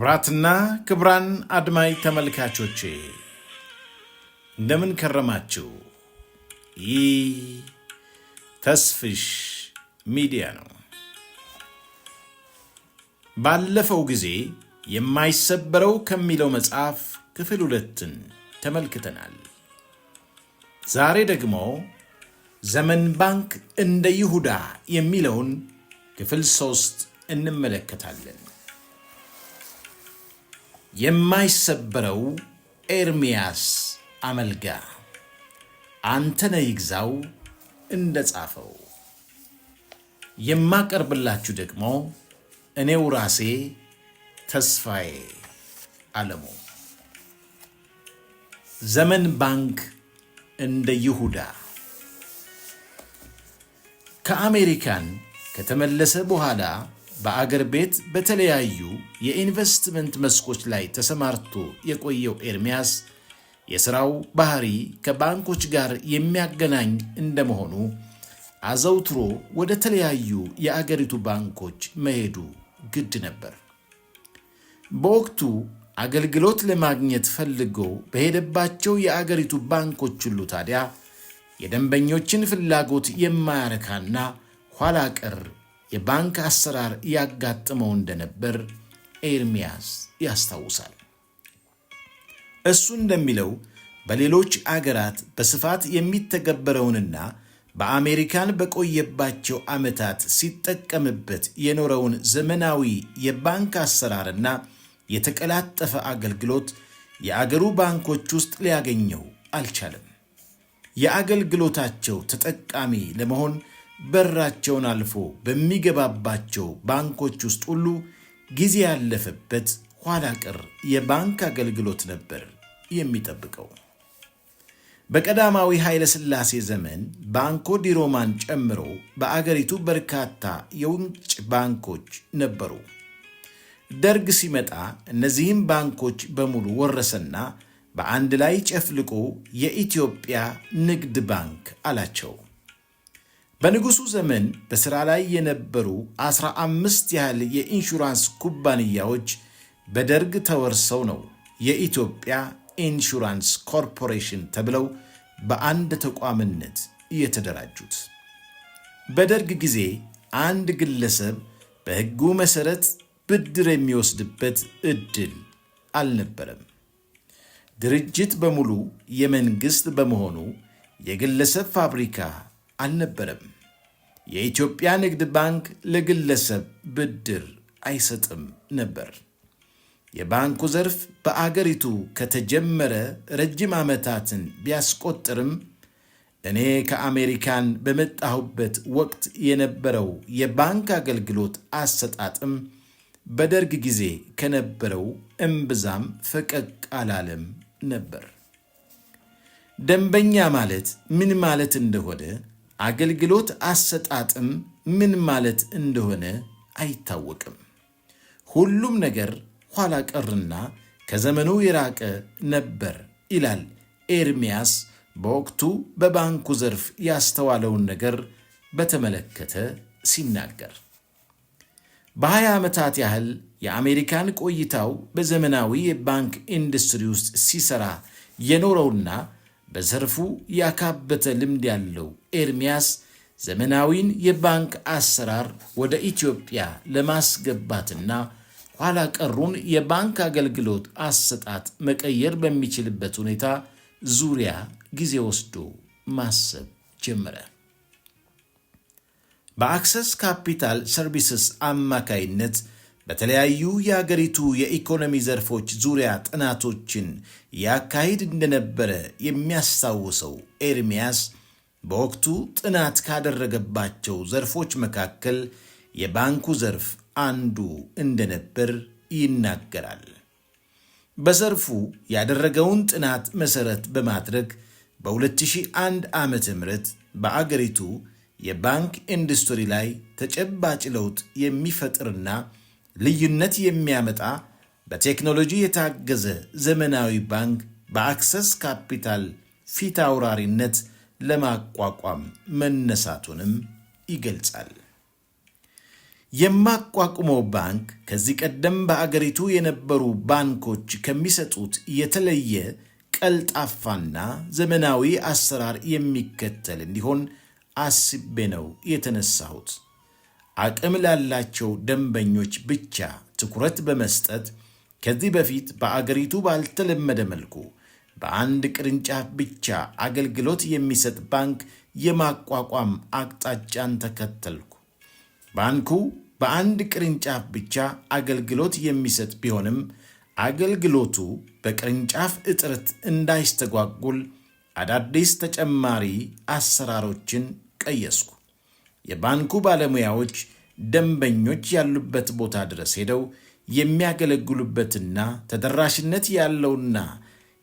ክብራትና ክብራን አድማጭ ተመልካቾቼ እንደምን ከረማችሁ? ይህ ተስፍሽ ሚዲያ ነው። ባለፈው ጊዜ የማይሰበረው ከሚለው መጽሐፍ ክፍል 2ን ተመልክተናል። ዛሬ ደግሞ ዘመን ባንክ እንደ ይሁዳ የሚለውን ክፍል 3 እንመለከታለን። የማይሰበረው ኤርምያስ አመልጋ አንተነህ ይግዛው እንደጻፈው የማቀርብላችሁ ደግሞ እኔው ራሴ ተስፋዬ አለሙ። ዘመን ባንክ እንደ ይሁዳ ከአሜሪካን ከተመለሰ በኋላ በአገር ቤት በተለያዩ የኢንቨስትመንት መስኮች ላይ ተሰማርቶ የቆየው ኤርምያስ የሥራው ባህሪ ከባንኮች ጋር የሚያገናኝ እንደመሆኑ አዘውትሮ ወደ ተለያዩ የአገሪቱ ባንኮች መሄዱ ግድ ነበር። በወቅቱ አገልግሎት ለማግኘት ፈልጎ በሄደባቸው የአገሪቱ ባንኮች ሁሉ ታዲያ የደንበኞችን ፍላጎት የማያረካና ኋላ ቀር የባንክ አሰራር ያጋጥመው እንደነበር ኤርምያስ ያስታውሳል። እሱ እንደሚለው በሌሎች አገራት በስፋት የሚተገበረውንና በአሜሪካን በቆየባቸው ዓመታት ሲጠቀምበት የኖረውን ዘመናዊ የባንክ አሰራርና የተቀላጠፈ አገልግሎት የአገሩ ባንኮች ውስጥ ሊያገኘው አልቻለም። የአገልግሎታቸው ተጠቃሚ ለመሆን በራቸውን አልፎ በሚገባባቸው ባንኮች ውስጥ ሁሉ ጊዜ ያለፈበት ኋላ ቀር የባንክ አገልግሎት ነበር የሚጠብቀው። በቀዳማዊ ኃይለ ሥላሴ ዘመን ባንኮ ዲ ሮማን ጨምሮ በአገሪቱ በርካታ የውጭ ባንኮች ነበሩ። ደርግ ሲመጣ እነዚህም ባንኮች በሙሉ ወረሰና በአንድ ላይ ጨፍልቆ የኢትዮጵያ ንግድ ባንክ አላቸው። በንጉሱ ዘመን በሥራ ላይ የነበሩ 15 ያህል የኢንሹራንስ ኩባንያዎች በደርግ ተወርሰው ነው የኢትዮጵያ ኢንሹራንስ ኮርፖሬሽን ተብለው በአንድ ተቋምነት የተደራጁት። በደርግ ጊዜ አንድ ግለሰብ በሕጉ መሠረት ብድር የሚወስድበት ዕድል አልነበረም። ድርጅት በሙሉ የመንግሥት በመሆኑ የግለሰብ ፋብሪካ አልነበረም። የኢትዮጵያ ንግድ ባንክ ለግለሰብ ብድር አይሰጥም ነበር። የባንኩ ዘርፍ በአገሪቱ ከተጀመረ ረጅም ዓመታትን ቢያስቆጥርም እኔ ከአሜሪካን በመጣሁበት ወቅት የነበረው የባንክ አገልግሎት አሰጣጥም በደርግ ጊዜ ከነበረው እምብዛም ፈቀቅ አላለም ነበር። ደንበኛ ማለት ምን ማለት እንደሆነ፣ አገልግሎት አሰጣጥም ምን ማለት እንደሆነ አይታወቅም። ሁሉም ነገር ኋላ ቀርና ከዘመኑ የራቀ ነበር ይላል ኤርምያስ በወቅቱ በባንኩ ዘርፍ ያስተዋለውን ነገር በተመለከተ ሲናገር። በ20 ዓመታት ያህል የአሜሪካን ቆይታው በዘመናዊ የባንክ ኢንዱስትሪ ውስጥ ሲሰራ የኖረውና በዘርፉ ያካበተ ልምድ ያለው ኤርምያስ ዘመናዊን የባንክ አሰራር ወደ ኢትዮጵያ ለማስገባትና ኋላ ቀሩን የባንክ አገልግሎት አሰጣጥ መቀየር በሚችልበት ሁኔታ ዙሪያ ጊዜ ወስዶ ማሰብ ጀመረ። በአክሰስ ካፒታል ሰርቪስስ አማካይነት በተለያዩ የአገሪቱ የኢኮኖሚ ዘርፎች ዙሪያ ጥናቶችን ያካሂድ እንደነበረ የሚያስታውሰው ኤርምያስ በወቅቱ ጥናት ካደረገባቸው ዘርፎች መካከል የባንኩ ዘርፍ አንዱ እንደነበር ይናገራል። በዘርፉ ያደረገውን ጥናት መሠረት በማድረግ በ2001 ዓመተ ምህረት በአገሪቱ የባንክ ኢንዱስትሪ ላይ ተጨባጭ ለውጥ የሚፈጥርና ልዩነት የሚያመጣ በቴክኖሎጂ የታገዘ ዘመናዊ ባንክ በአክሰስ ካፒታል ፊት አውራሪነት ለማቋቋም መነሳቱንም ይገልጻል። የማቋቁመው ባንክ ከዚህ ቀደም በአገሪቱ የነበሩ ባንኮች ከሚሰጡት የተለየ ቀልጣፋና ዘመናዊ አሰራር የሚከተል እንዲሆን አስቤ ነው የተነሳሁት። አቅም ላላቸው ደንበኞች ብቻ ትኩረት በመስጠት ከዚህ በፊት በአገሪቱ ባልተለመደ መልኩ በአንድ ቅርንጫፍ ብቻ አገልግሎት የሚሰጥ ባንክ የማቋቋም አቅጣጫን ተከተልኩ። ባንኩ በአንድ ቅርንጫፍ ብቻ አገልግሎት የሚሰጥ ቢሆንም አገልግሎቱ በቅርንጫፍ እጥረት እንዳይስተጓጉል አዳዲስ ተጨማሪ አሰራሮችን ቀየስኩ። የባንኩ ባለሙያዎች ደንበኞች ያሉበት ቦታ ድረስ ሄደው የሚያገለግሉበትና ተደራሽነት ያለውና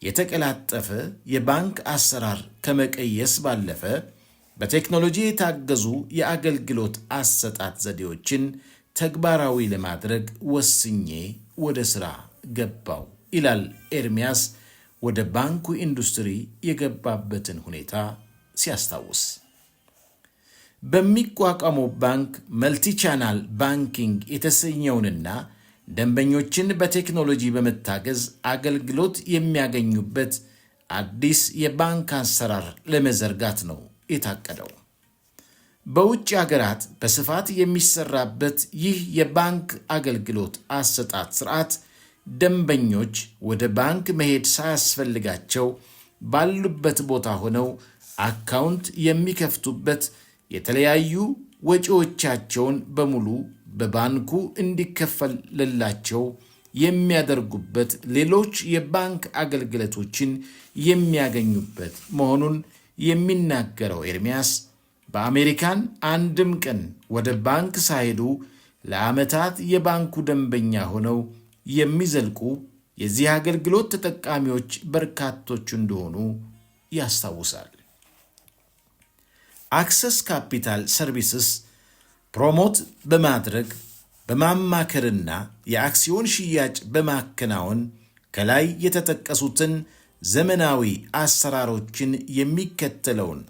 የተቀላጠፈ የባንክ አሰራር ከመቀየስ ባለፈ በቴክኖሎጂ የታገዙ የአገልግሎት አሰጣጥ ዘዴዎችን ተግባራዊ ለማድረግ ወስኜ ወደ ሥራ ገባው ይላል ኤርምያስ ወደ ባንኩ ኢንዱስትሪ የገባበትን ሁኔታ ሲያስታውስ። በሚቋቋመው ባንክ መልቲቻናል ባንኪንግ የተሰኘውንና ደንበኞችን በቴክኖሎጂ በመታገዝ አገልግሎት የሚያገኙበት አዲስ የባንክ አሰራር ለመዘርጋት ነው የታቀደው። በውጭ ሀገራት በስፋት የሚሰራበት ይህ የባንክ አገልግሎት አሰጣጥ ስርዓት ደንበኞች ወደ ባንክ መሄድ ሳያስፈልጋቸው ባሉበት ቦታ ሆነው አካውንት የሚከፍቱበት፣ የተለያዩ ወጪዎቻቸውን በሙሉ በባንኩ እንዲከፈልላቸው የሚያደርጉበት፣ ሌሎች የባንክ አገልግሎቶችን የሚያገኙበት መሆኑን የሚናገረው ኤርምያስ በአሜሪካን አንድም ቀን ወደ ባንክ ሳይሄዱ ለዓመታት የባንኩ ደንበኛ ሆነው የሚዘልቁ የዚህ አገልግሎት ተጠቃሚዎች በርካቶች እንደሆኑ ያስታውሳል። አክሰስ ካፒታል ሰርቪስስ ፕሮሞት በማድረግ በማማከርና የአክሲዮን ሽያጭ በማከናወን ከላይ የተጠቀሱትን ዘመናዊ አሰራሮችን የሚከተለውን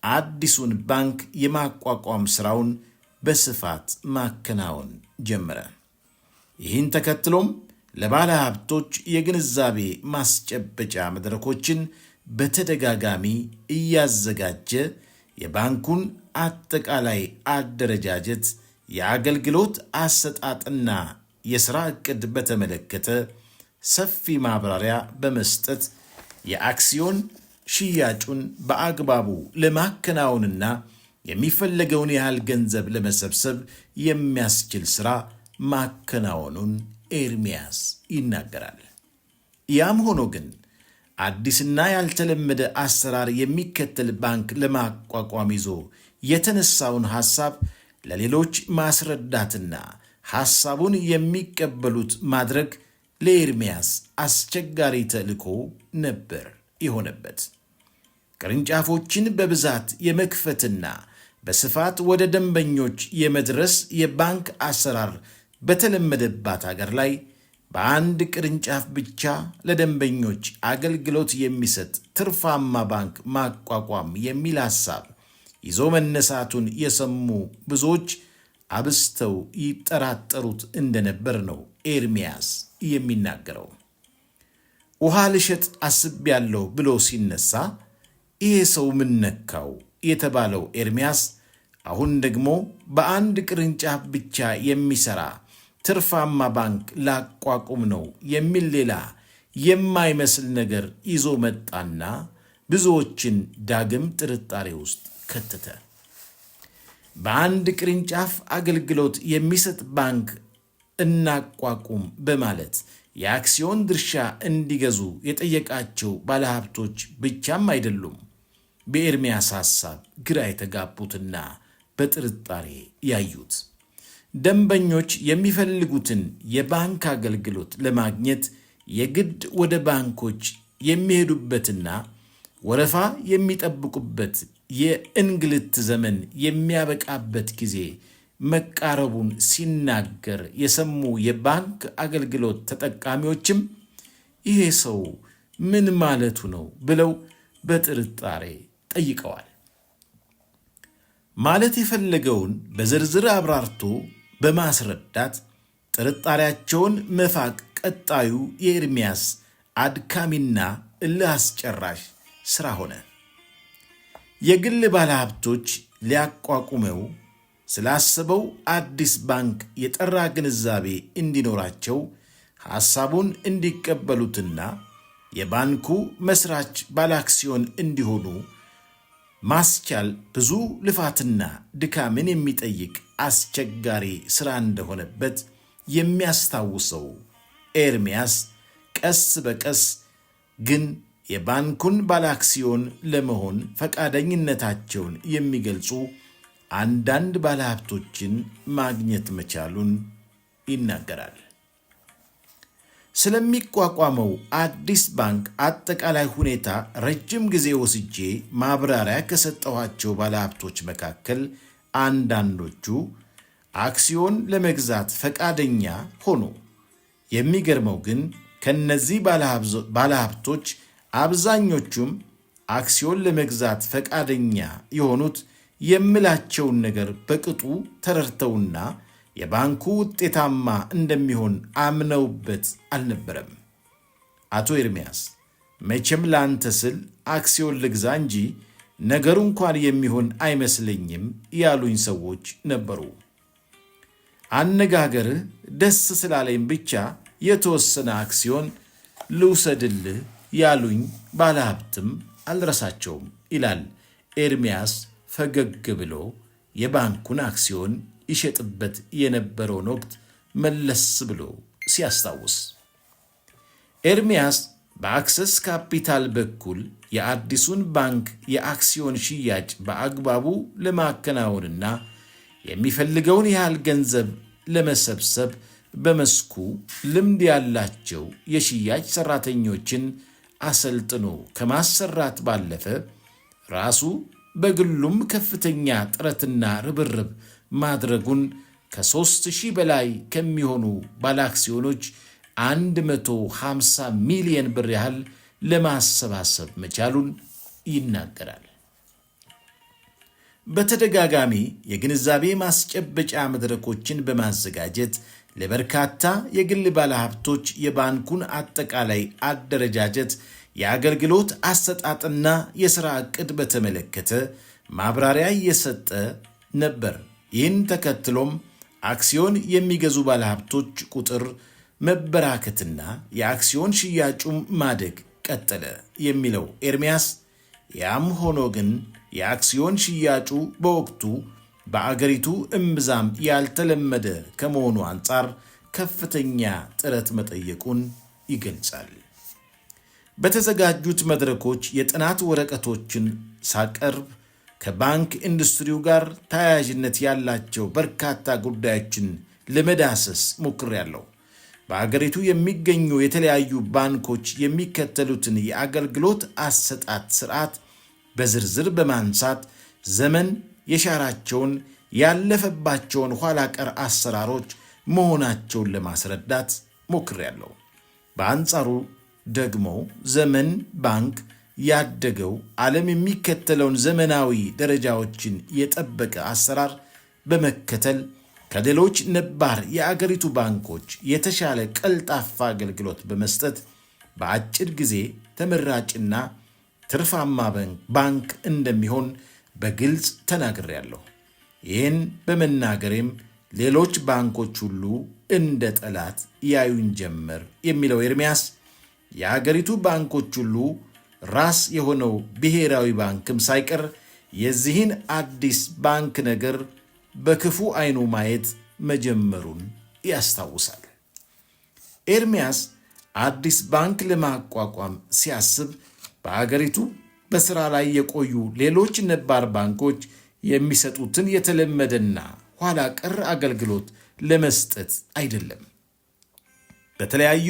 አዲሱን ባንክ የማቋቋም ሥራውን በስፋት ማከናወን ጀመረ። ይህን ተከትሎም ለባለ ሀብቶች የግንዛቤ ማስጨበጫ መድረኮችን በተደጋጋሚ እያዘጋጀ የባንኩን አጠቃላይ አደረጃጀት፣ የአገልግሎት አሰጣጥና የሥራ ዕቅድ በተመለከተ ሰፊ ማብራሪያ በመስጠት የአክሲዮን ሽያጩን በአግባቡ ለማከናወንና የሚፈለገውን ያህል ገንዘብ ለመሰብሰብ የሚያስችል ሥራ ማከናወኑን ኤርምያስ ይናገራል። ያም ሆኖ ግን አዲስና ያልተለመደ አሰራር የሚከተል ባንክ ለማቋቋም ይዞ የተነሳውን ሐሳብ ለሌሎች ማስረዳትና ሐሳቡን የሚቀበሉት ማድረግ ለኤርምያስ አስቸጋሪ ተልዕኮ ነበር የሆነበት። ቅርንጫፎችን በብዛት የመክፈትና በስፋት ወደ ደንበኞች የመድረስ የባንክ አሰራር በተለመደባት አገር ላይ በአንድ ቅርንጫፍ ብቻ ለደንበኞች አገልግሎት የሚሰጥ ትርፋማ ባንክ ማቋቋም የሚል ሐሳብ ይዞ መነሳቱን የሰሙ ብዙዎች አብስተው ይጠራጠሩት እንደነበር ነው ኤርምያስ የሚናገረው። ውሃ ልሸጥ አስቤያለሁ ብሎ ሲነሳ ይሄ ሰው ምን ነካው የተባለው ኤርምያስ አሁን ደግሞ በአንድ ቅርንጫፍ ብቻ የሚሰራ ትርፋማ ባንክ ላቋቁም ነው የሚል ሌላ የማይመስል ነገር ይዞ መጣና ብዙዎችን ዳግም ጥርጣሬ ውስጥ ከተተ። በአንድ ቅርንጫፍ አገልግሎት የሚሰጥ ባንክ እናቋቁም በማለት የአክሲዮን ድርሻ እንዲገዙ የጠየቃቸው ባለሀብቶች ብቻም አይደሉም በኤርምያስ ሐሳብ ግራ የተጋቡትና በጥርጣሬ ያዩት። ደንበኞች የሚፈልጉትን የባንክ አገልግሎት ለማግኘት የግድ ወደ ባንኮች የሚሄዱበትና ወረፋ የሚጠብቁበት የእንግልት ዘመን የሚያበቃበት ጊዜ መቃረቡን ሲናገር የሰሙ የባንክ አገልግሎት ተጠቃሚዎችም ይሄ ሰው ምን ማለቱ ነው ብለው በጥርጣሬ ጠይቀዋል። ማለት የፈለገውን በዝርዝር አብራርቶ በማስረዳት ጥርጣሬያቸውን መፋቅ ቀጣዩ የኤርምያስ አድካሚና እልህ አስጨራሽ ሥራ ሆነ። የግል ባለሀብቶች ሊያቋቁመው ስላሰበው አዲስ ባንክ የጠራ ግንዛቤ እንዲኖራቸው ሐሳቡን እንዲቀበሉትና የባንኩ መስራች ባለአክሲዮን እንዲሆኑ ማስቻል ብዙ ልፋትና ድካምን የሚጠይቅ አስቸጋሪ ሥራ እንደሆነበት የሚያስታውሰው ኤርምያስ ቀስ በቀስ ግን የባንኩን ባለአክሲዮን ለመሆን ፈቃደኝነታቸውን የሚገልጹ አንዳንድ ባለሀብቶችን ማግኘት መቻሉን ይናገራል። ስለሚቋቋመው አዲስ ባንክ አጠቃላይ ሁኔታ ረጅም ጊዜ ወስጄ ማብራሪያ ከሰጠኋቸው ባለሀብቶች መካከል አንዳንዶቹ አክሲዮን ለመግዛት ፈቃደኛ ሆኑ። የሚገርመው ግን ከነዚህ ባለሀብቶች አብዛኞቹም አክሲዮን ለመግዛት ፈቃደኛ የሆኑት የምላቸውን ነገር በቅጡ ተረድተውና የባንኩ ውጤታማ እንደሚሆን አምነውበት አልነበረም። አቶ ኤርምያስ መቼም ላንተ ስል አክሲዮን ልግዛ እንጂ ነገሩ እንኳን የሚሆን አይመስለኝም ያሉኝ ሰዎች ነበሩ። አነጋገርህ ደስ ስላለኝ ብቻ የተወሰነ አክሲዮን ልውሰድልህ ያሉኝ ባለሀብትም አልረሳቸውም ይላል ኤርምያስ ፈገግ ብሎ የባንኩን አክሲዮን ይሸጥበት የነበረውን ወቅት መለስ ብሎ ሲያስታውስ። ኤርምያስ በአክሰስ ካፒታል በኩል የአዲሱን ባንክ የአክሲዮን ሽያጭ በአግባቡ ለማከናወንና የሚፈልገውን ያህል ገንዘብ ለመሰብሰብ በመስኩ ልምድ ያላቸው የሽያጭ ሠራተኞችን አሰልጥኖ ከማሰራት ባለፈ ራሱ በግሉም ከፍተኛ ጥረትና ርብርብ ማድረጉን ከ3,000 በላይ ከሚሆኑ ባለአክሲዮኖች 150 ሚሊዮን ብር ያህል ለማሰባሰብ መቻሉን ይናገራል። በተደጋጋሚ የግንዛቤ ማስጨበጫ መድረኮችን በማዘጋጀት ለበርካታ የግል ባለሀብቶች የባንኩን አጠቃላይ አደረጃጀት፣ የአገልግሎት አሰጣጥና የሥራ ዕቅድ በተመለከተ ማብራሪያ እየሰጠ ነበር። ይህን ተከትሎም አክሲዮን የሚገዙ ባለሀብቶች ቁጥር መበራከትና የአክሲዮን ሽያጩም ማደግ ቀጠለ የሚለው ኤርምያስ፣ ያም ሆኖ ግን የአክሲዮን ሽያጩ በወቅቱ በአገሪቱ እምብዛም ያልተለመደ ከመሆኑ አንጻር ከፍተኛ ጥረት መጠየቁን ይገልጻል። በተዘጋጁት መድረኮች የጥናት ወረቀቶችን ሳቀርብ ከባንክ ኢንዱስትሪው ጋር ተያያዥነት ያላቸው በርካታ ጉዳዮችን ለመዳሰስ ሞክሬያለሁ። በአገሪቱ የሚገኙ የተለያዩ ባንኮች የሚከተሉትን የአገልግሎት አሰጣጥ ስርዓት በዝርዝር በማንሳት ዘመን የሻራቸውን ያለፈባቸውን ኋላ ቀር አሰራሮች መሆናቸውን ለማስረዳት ሞክሬያለሁ። በአንጻሩ ደግሞ ዘመን ባንክ ያደገው ዓለም የሚከተለውን ዘመናዊ ደረጃዎችን የጠበቀ አሰራር በመከተል ከሌሎች ነባር የአገሪቱ ባንኮች የተሻለ ቀልጣፋ አገልግሎት በመስጠት በአጭር ጊዜ ተመራጭና ትርፋማ ባንክ እንደሚሆን በግልጽ ተናግሬያለሁ። ይህን በመናገሬም ሌሎች ባንኮች ሁሉ እንደ ጠላት ያዩን ጀመር የሚለው ኤርምያስ የአገሪቱ ባንኮች ሁሉ ራስ የሆነው ብሔራዊ ባንክም ሳይቀር የዚህን አዲስ ባንክ ነገር በክፉ አይኑ ማየት መጀመሩን ያስታውሳል። ኤርምያስ አዲስ ባንክ ለማቋቋም ሲያስብ በአገሪቱ በሥራ ላይ የቆዩ ሌሎች ነባር ባንኮች የሚሰጡትን የተለመደና ኋላ ቀር አገልግሎት ለመስጠት አይደለም። በተለያዩ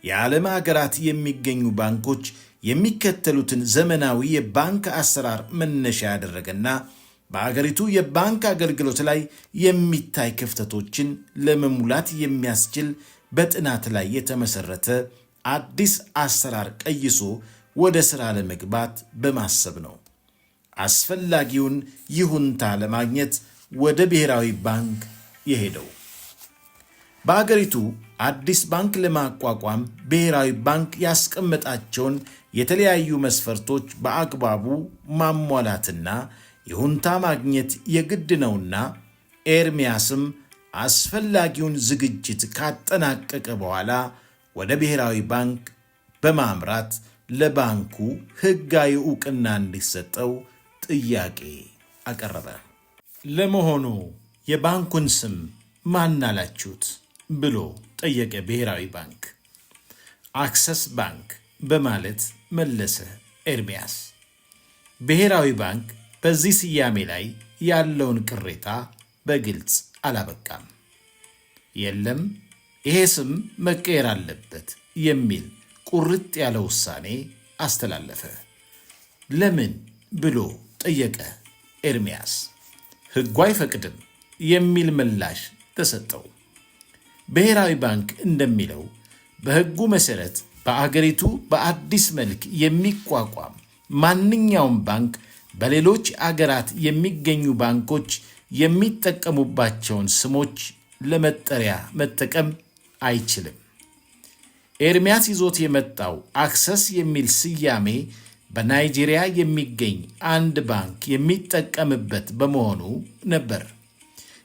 የዓለም ሀገራት የሚገኙ ባንኮች የሚከተሉትን ዘመናዊ የባንክ አሰራር መነሻ ያደረገና በአገሪቱ የባንክ አገልግሎት ላይ የሚታይ ክፍተቶችን ለመሙላት የሚያስችል በጥናት ላይ የተመሰረተ አዲስ አሰራር ቀይሶ ወደ ሥራ ለመግባት በማሰብ ነው። አስፈላጊውን ይሁንታ ለማግኘት ወደ ብሔራዊ ባንክ የሄደው በአገሪቱ አዲስ ባንክ ለማቋቋም ብሔራዊ ባንክ ያስቀመጣቸውን የተለያዩ መስፈርቶች በአግባቡ ማሟላትና ይሁንታ ማግኘት የግድ ነውና ኤርምያስም አስፈላጊውን ዝግጅት ካጠናቀቀ በኋላ ወደ ብሔራዊ ባንክ በማምራት ለባንኩ ሕጋዊ ዕውቅና እንዲሰጠው ጥያቄ አቀረበ። ለመሆኑ የባንኩን ስም ማን አላችሁት ብሎ ጠየቀ ብሔራዊ ባንክ። አክሰስ ባንክ በማለት መለሰ ኤርምያስ። ብሔራዊ ባንክ በዚህ ስያሜ ላይ ያለውን ቅሬታ በግልጽ አላበቃም። የለም ይሄ ስም መቀየር አለበት የሚል ቁርጥ ያለ ውሳኔ አስተላለፈ። ለምን ብሎ ጠየቀ ኤርምያስ። ሕጉ አይፈቅድም የሚል ምላሽ ተሰጠው። ብሔራዊ ባንክ እንደሚለው በሕጉ መሠረት በአገሪቱ በአዲስ መልክ የሚቋቋም ማንኛውም ባንክ በሌሎች አገራት የሚገኙ ባንኮች የሚጠቀሙባቸውን ስሞች ለመጠሪያ መጠቀም አይችልም። ኤርምያስ ይዞት የመጣው አክሰስ የሚል ስያሜ በናይጄሪያ የሚገኝ አንድ ባንክ የሚጠቀምበት በመሆኑ ነበር።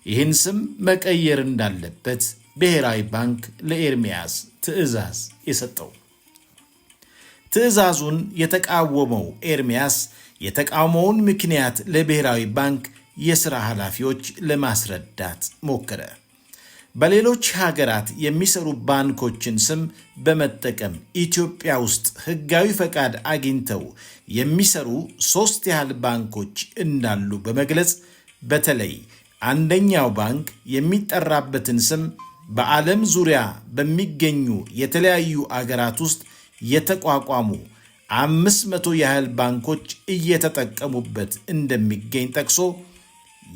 ይህን ስም መቀየር እንዳለበት ብሔራዊ ባንክ ለኤርምያስ ትዕዛዝ የሰጠው። ትዕዛዙን የተቃወመው ኤርምያስ የተቃውሞውን ምክንያት ለብሔራዊ ባንክ የሥራ ኃላፊዎች ለማስረዳት ሞከረ። በሌሎች ሀገራት የሚሰሩ ባንኮችን ስም በመጠቀም ኢትዮጵያ ውስጥ ሕጋዊ ፈቃድ አግኝተው የሚሰሩ 3 ያህል ባንኮች እንዳሉ በመግለጽ በተለይ አንደኛው ባንክ የሚጠራበትን ስም በዓለም ዙሪያ በሚገኙ የተለያዩ አገራት ውስጥ የተቋቋሙ 500 ያህል ባንኮች እየተጠቀሙበት እንደሚገኝ ጠቅሶ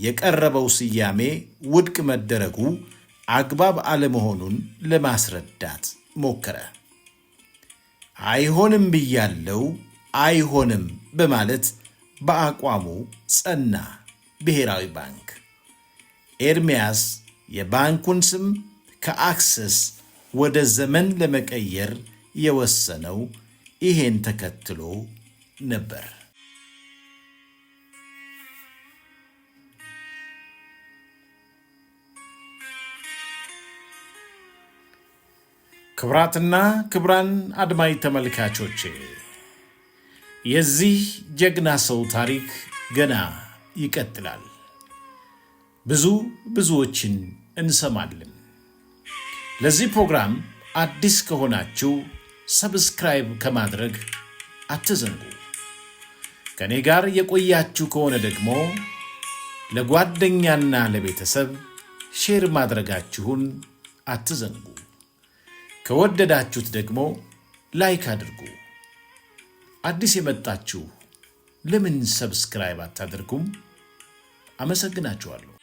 የቀረበው ስያሜ ውድቅ መደረጉ አግባብ አለመሆኑን ለማስረዳት ሞከረ። አይሆንም ብያለው፣ አይሆንም በማለት በአቋሙ ጸና ብሔራዊ ባንክ። ኤርምያስ የባንኩን ስም ከአክሰስ ወደ ዘመን ለመቀየር የወሰነው ይሄን ተከትሎ ነበር። ክብራትና ክብራን አድማጭ ተመልካቾቼ የዚህ ጀግና ሰው ታሪክ ገና ይቀጥላል። ብዙዎችን እንሰማለን። ለዚህ ፕሮግራም አዲስ ከሆናችሁ ሰብስክራይብ ከማድረግ አትዘንጉ። ከኔ ጋር የቆያችሁ ከሆነ ደግሞ ለጓደኛና ለቤተሰብ ሼር ማድረጋችሁን አትዘንጉ። ከወደዳችሁት ደግሞ ላይክ አድርጉ። አዲስ የመጣችሁ ለምን ሰብስክራይብ አታደርጉም? አመሰግናችኋለሁ።